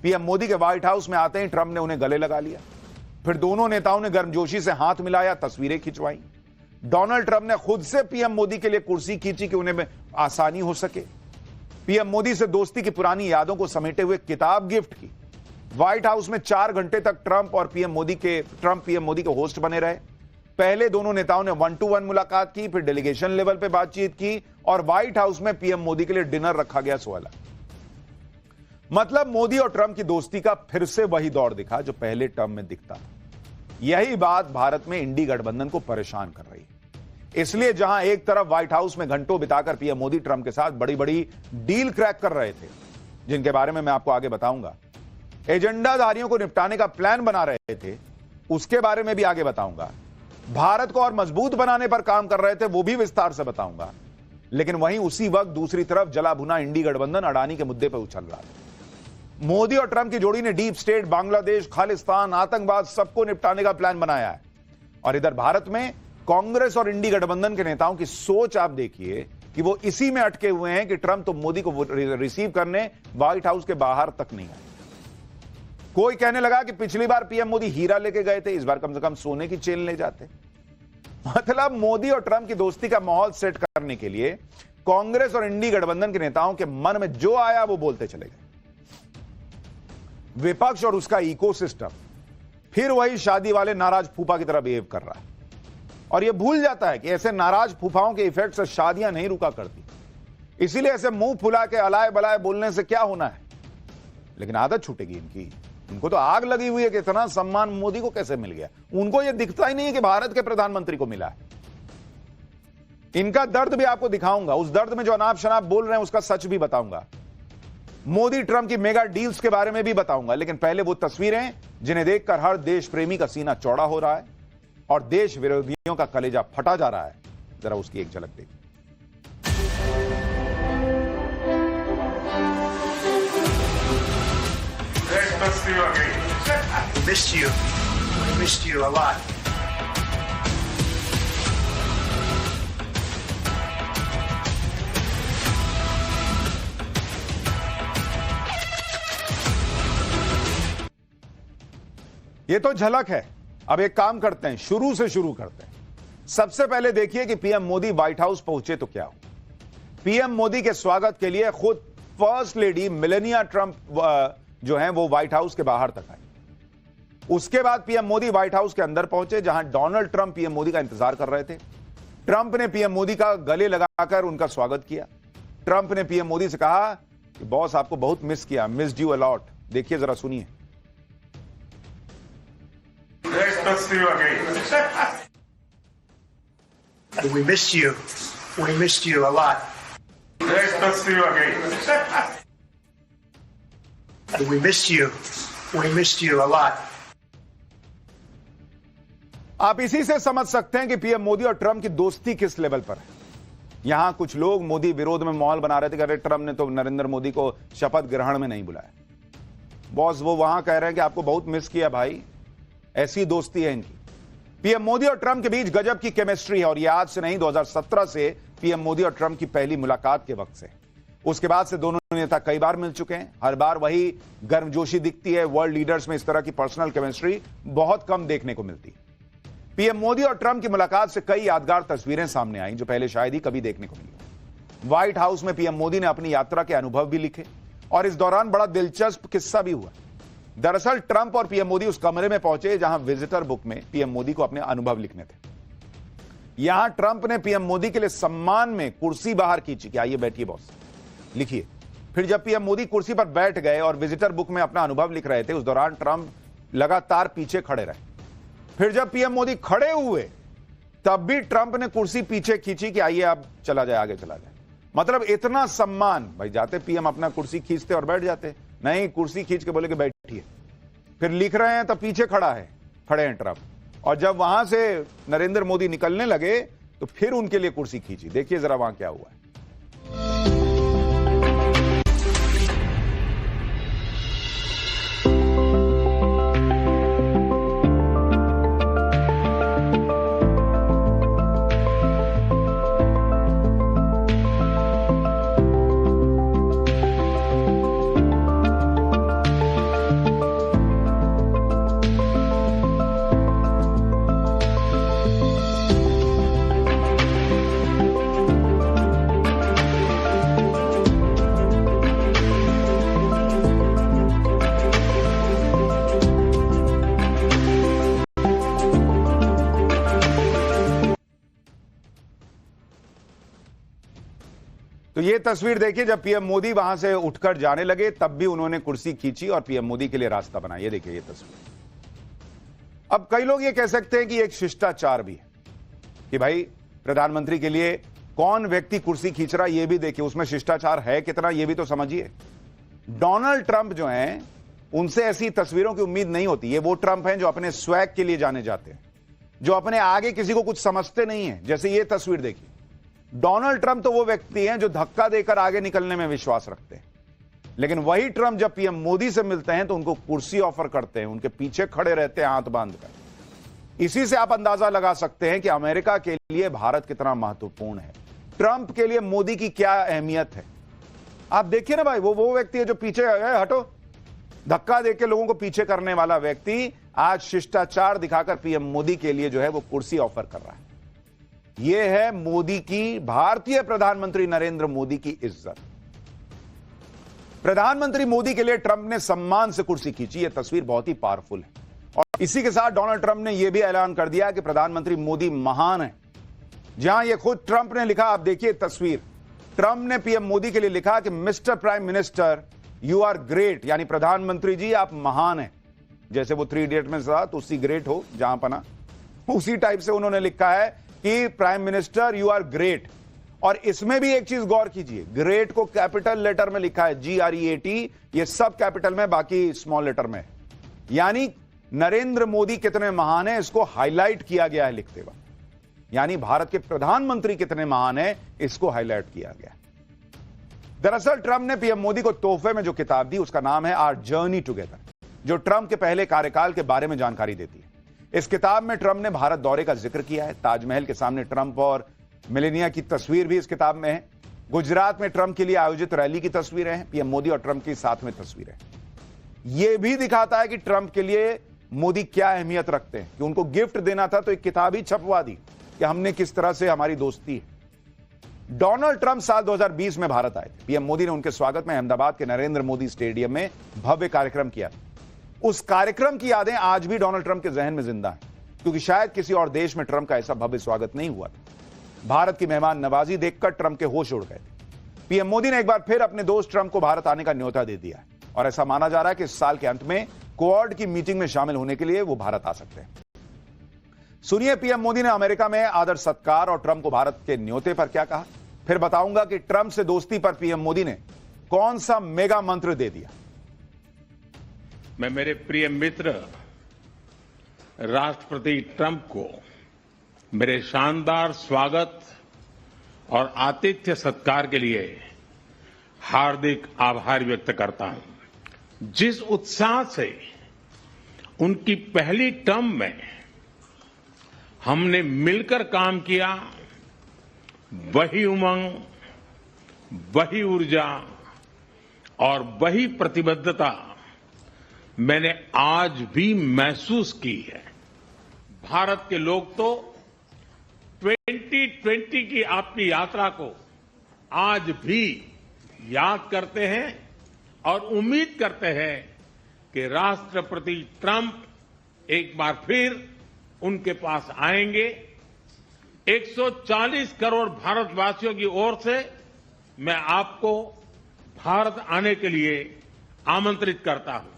PM Modi के white house में आते ही ट्रंप ने उन्हें गले लगा लिया। फिर दोनों नेताओं ने गर्मजोशी से हाथ मिलाया, तस्वीरें खिंचवाई। डोनाल्ड ट्रंप ने खुद से पीएम मोदी के लिए कुर्सी खींची कि उन्हें आसानी हो सके। पीएम मोदी से दोस्ती की पुरानी यादों को समेटे हुए किताब गिफ्ट की। व्हाइट हाउस में 4 घंटे तक ट्रंप पीएम मोदी के होस्ट बने रहे। पहले दोनों नेताओं ने 1-to-1 मुलाकात की, फिर डेलीगेशन लेवल पे बातचीत की और व्हाइट हाउस में पीएम मोदी के लिए डिनर रखा गया। सवाल मतलब मोदी और ट्रंप की दोस्ती का फिर से वही दौर दिखा जो पहले टर्म में दिखता था। यही बात भारत में इंडी गठबंधन को परेशान कर रही है। इसलिए जहां एक तरफ व्हाइट हाउस में घंटों बिताकर पीएम मोदी ट्रंप के साथ बड़ी बड़ी डील क्रैक कर रहे थे, जिनके बारे में मैं आपको आगे बताऊंगा, एजेंडाधारियों को निपटाने का प्लान बना रहे थे, उसके बारे में भी आगे बताऊंगा, भारत को और मजबूत बनाने पर काम कर रहे थे, वो भी विस्तार से बताऊंगा। लेकिन वहीं उसी वक्त दूसरी तरफ जला भुना इंडी गठबंधन अडानी के मुद्दे पर उछल रहा था। मोदी और ट्रंप की जोड़ी ने डीप स्टेट, बांग्लादेश, खालिस्तान, आतंकवाद सबको निपटाने का प्लान बनाया है। और इधर भारत में कांग्रेस और इंडी गठबंधन के नेताओं की सोच आप देखिए कि वो इसी में अटके हुए हैं कि ट्रंप तो मोदी को रिसीव करने व्हाइट हाउस के बाहर तक नहीं आए। कोई कहने लगा कि पिछली बार पीएम मोदी हीरा लेके गए थे, इस बार कम से कम सोने की चेन ले जाते। मतलब मोदी और ट्रंप की दोस्ती का माहौल सेट करने के लिए कांग्रेस और इंडी गठबंधन के नेताओं के मन में जो आया वो बोलते चले गए। विपक्ष और उसका इकोसिस्टम फिर वही शादी वाले नाराज फूफा की तरह बिहेव कर रहा है और यह भूल जाता है कि ऐसे नाराज फूफाओं के इफेक्ट से शादियां नहीं रुका करती। इसीलिए ऐसे मुंह फुला के अलाए बलाए बोलने से क्या होना है, लेकिन आदत छूटेगी इनकी। उनको तो आग लगी हुई है कि इतना सम्मान मोदी को कैसे मिल गया। उनको यह दिखता ही नहीं है कि भारत के प्रधानमंत्री को मिला है। इनका दर्द भी आपको दिखाऊंगा, उस दर्द में जो अनाप शनाप बोल रहे हैं उसका सच भी बताऊंगा। मोदी ट्रंप की मेगा डील्स के बारे में भी बताऊंगा। लेकिन पहले वो तस्वीरें जिन्हें देखकर हर देश प्रेमी का सीना चौड़ा हो रहा है और देश विरोधियों का कलेजा फटा जा रहा है, जरा उसकी एक झलक देखिए। We missed you a lot. ये तो झलक है। अब एक काम करते हैं, शुरू से शुरू करते हैं। सबसे पहले देखिए कि पीएम मोदी व्हाइट हाउस पहुंचे तो क्या हुआ। पीएम मोदी के स्वागत के लिए खुद फर्स्ट लेडी मेलानिया ट्रंप जो हैं वो व्हाइट हाउस के बाहर तक आई। उसके बाद पीएम मोदी व्हाइट हाउस के अंदर पहुंचे, जहां डोनाल्ड ट्रंप पीएम मोदी का इंतजार कर रहे थे। ट्रंप ने पीएम मोदी का गले लगाकर उनका स्वागत किया। ट्रंप ने पीएम मोदी से कहा कि बॉस आपको बहुत मिस किया, मिस्ड यू अ लॉट। देखिए जरा सुनिए। We missed you. We missed you a lot. We missed you. We missed you a lot. आप इसी से समझ सकते हैं कि पीएम मोदी और ट्रंप की दोस्ती किस लेवल पर है। यहां कुछ लोग मोदी विरोध में माहौल बना रहे थे कि अरे ट्रंप ने तो नरेंद्र मोदी को शपथ ग्रहण में नहीं बुलाया। बॉस वो वहां कह रहे हैं कि आपको बहुत मिस किया भाई। ऐसी दोस्ती है इनकी। पीएम मोदी और ट्रंप के बीच गजब की केमिस्ट्री है और यह आज से नहीं 2017 से पीएम मोदी और ट्रंप की पहली मुलाकात के वक्त से। उसके बाद से दोनों नेता कई बार मिल चुके हैं। हर बार वही गर्मजोशी दिखती है। वर्ल्ड लीडर्स में इस तरह की पर्सनल केमिस्ट्री बहुत कम देखने को मिलती है। पीएम मोदी और ट्रंप की मुलाकात से कई यादगार तस्वीरें सामने आई जो पहले शायद ही कभी देखने को मिली। व्हाइट हाउस में पीएम मोदी ने अपनी यात्रा के अनुभव भी लिखे और इस दौरान बड़ा दिलचस्प किस्सा भी हुआ। दरअसल ट्रंप और पीएम मोदी उस कमरे में पहुंचे जहां विजिटर बुक में पीएम मोदी को अपने अनुभव लिखने थे। यहां ट्रंप ने पीएम मोदी के लिए सम्मान में कुर्सी बाहर खींची कि आइए बैठिए बॉस, लिखिए। फिर जब पीएम मोदी कुर्सी पर बैठ गए और विजिटर बुक में अपना अनुभव लिख रहे थे, उस दौरान ट्रंप लगातार पीछे खड़े रहे। फिर जब पीएम मोदी खड़े हुए तब भी ट्रंप ने कुर्सी पीछे खींची कि आइए आप चला जाए, आगे चला जाए। मतलब इतना सम्मान। भाई जाते पीएम अपना कुर्सी खींचते और बैठ जाते, नहीं कुर्सी खींच के बोले कि बैठिए। फिर लिख रहे हैं तो पीछे खड़े हैं ट्रंप। और जब वहां से नरेंद्र मोदी निकलने लगे तो फिर उनके लिए कुर्सी खींची। देखिए जरा वहां क्या हुआ है। तो ये तस्वीर देखिए, जब पीएम मोदी वहां से उठकर जाने लगे तब भी उन्होंने कुर्सी खींची और पीएम मोदी के लिए रास्ता बनाया। ये देखिए ये तस्वीर। अब कई लोग ये कह सकते हैं कि एक शिष्टाचार भी है कि भाई प्रधानमंत्री के लिए कौन व्यक्ति कुर्सी खींच रहा है ये भी देखिए, उसमें शिष्टाचार है कितना ये भी तो समझिए। डोनाल्ड ट्रंप जो हैं उनसे ऐसी तस्वीरों की उम्मीद नहीं होती। ये वो ट्रंप हैं जो अपने स्वैग के लिए जाने जाते हैं, जो अपने आगे किसी को कुछ समझते नहीं है। जैसे ये तस्वीर देखिए, डोनाल्ड ट्रंप तो वो व्यक्ति हैं जो धक्का देकर आगे निकलने में विश्वास रखते हैं, लेकिन वही ट्रंप जब पीएम मोदी से मिलते हैं तो उनको कुर्सी ऑफर करते हैं, उनके पीछे खड़े रहते हैं हाथ बांधकर। इसी से आप अंदाजा लगा सकते हैं कि अमेरिका के लिए भारत कितना महत्वपूर्ण है, ट्रंप के लिए मोदी की क्या अहमियत है। आप देखिए ना भाई, वो व्यक्ति है जो पीछे हटो धक्का देकर लोगों को पीछे करने वाला व्यक्ति आज शिष्टाचार दिखाकर पीएम मोदी के लिए जो है वो कुर्सी ऑफर कर रहा है। यह है मोदी की, भारतीय प्रधानमंत्री नरेंद्र मोदी की इज्जत। प्रधानमंत्री मोदी के लिए ट्रंप ने सम्मान से कुर्सी खींची। यह तस्वीर बहुत ही पावरफुल है। और इसी के साथ डोनाल्ड ट्रंप ने यह भी ऐलान कर दिया कि प्रधानमंत्री मोदी महान है। जहां यह खुद ट्रंप ने लिखा, आप देखिए तस्वीर, ट्रंप ने पीएम मोदी के लिए लिखा कि mister prime minister you are great, यानी प्रधानमंत्री जी आप महान हैं। जैसे वो 3 इडियट में था तो उसी ग्रेट हो जहां पना, उसी टाइप से उन्होंने लिखा है कि prime minister you are great. और इसमें भी एक चीज गौर कीजिए, ग्रेट को कैपिटल लेटर में लिखा है GREAT, ये सब कैपिटल में, बाकी स्मॉल लेटर में। यानी नरेंद्र मोदी कितने महान हैं इसको हाईलाइट किया गया है लिखते वक्त, यानी भारत के प्रधानमंत्री कितने महान हैं इसको हाईलाइट किया गया। दरअसल ट्रंप ने पीएम मोदी को तोहफे में जो किताब दी उसका नाम है आवर जर्नी टुगेदर, जो ट्रंप के पहले कार्यकाल के बारे में जानकारी देती है। इस किताब में ट्रंप ने भारत दौरे का जिक्र किया है। ताजमहल के सामने ट्रंप और मेलेनिया की तस्वीर भी इस किताब में है। गुजरात में ट्रंप के लिए आयोजित रैली की तस्वीरें हैं, पीएम मोदी और ट्रंप की साथ में तस्वीरें। यह भी दिखाता है कि ट्रंप के लिए मोदी क्या अहमियत रखते हैं, कि उनको गिफ्ट देना था तो एक किताब ही छपवा दी कि हमने किस तरह से हमारी दोस्ती है। डोनाल्ड ट्रंप साल 2020 में भारत आए थे। पीएम मोदी ने उनके स्वागत में अहमदाबाद के नरेंद्र मोदी स्टेडियम में भव्य कार्यक्रम किया। उस कार्यक्रम की यादें आज भी डोनाल्ड ट्रंप के जहन में जिंदा हैं, क्योंकि शायद किसी और देश में ट्रंप का ऐसा भव्य स्वागत नहीं हुआ था। भारत की मेहमान नवाजी देखकर ट्रंप के होश उड़ गए थे। पीएम मोदी ने एक बार फिर अपने दोस्त ट्रंप को भारत आने का न्योता दे दिया है और ऐसा माना जा रहा है कि इस साल के अंत में क्वाड की मीटिंग में शामिल होने के लिए वो भारत आ सकते हैं। सुनिए पीएम मोदी ने अमेरिका में आदर सत्कार और ट्रंप को भारत के न्योते पर क्या कहा, फिर बताऊंगा कि ट्रंप से दोस्ती पर पीएम मोदी ने कौन सा मेगा मंत्र दे दिया। मैं मेरे प्रिय मित्र राष्ट्रपति ट्रंप को मेरे शानदार स्वागत और आतिथ्य सत्कार के लिए हार्दिक आभार व्यक्त करता हूं। जिस उत्साह से उनकी पहली टर्म में हमने मिलकर काम किया, वही उमंग, वही ऊर्जा और वही प्रतिबद्धता मैंने आज भी महसूस की है। भारत के लोग तो 2020 की आपकी यात्रा को आज भी याद करते हैं और उम्मीद करते हैं कि राष्ट्रपति ट्रंप एक बार फिर उनके पास आएंगे। 140 करोड़ भारतवासियों की ओर से मैं आपको भारत आने के लिए आमंत्रित करता हूं।